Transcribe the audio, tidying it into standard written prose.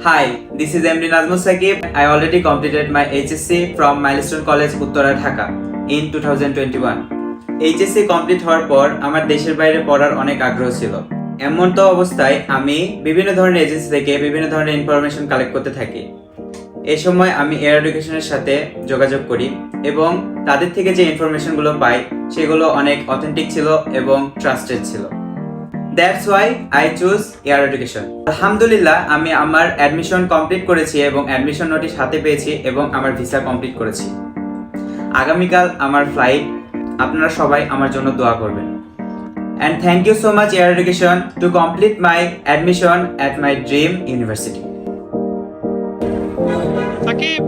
Hi, this is MD Nazmul Saqib. I already completed my HSC from Milestone College, Uttara, Dhaka in 2021. HSC complete হওয়ার পর আমার দেশের বাইরে পড়ার অনেক আগ্রহ ছিল। এমন তো অবস্থায় আমি বিভিন্ন ধরনের এজেন্সি থেকে বিভিন্ন ধরনের ইনফরমেশন কালেক্ট করতে থাকি। এই সময় আমি এয়ার এডুকেশনের সাথে যোগাযোগ করি এবং তাদের থেকে যে ইনফরমেশনগুলো পাই সেগুলো অনেক অথেন্টিক ছিল এবং ট্রাস্টেড ছিল। That's why I choose air education. আলহামদুলিল্লাহ আমি আমার অ্যাডমিশন কমপ্লিট করেছি এবং অ্যাডমিশন নোটিশ হাতে পেয়েছি এবং আমার ভিসা কমপ্লিট করেছি। আগামীকাল আমার ফ্লাইট, আপনারা সবাই আমার জন্য দোয়া করবেন। And thank you so much Air Education to complete my admission at my dream university. Shakib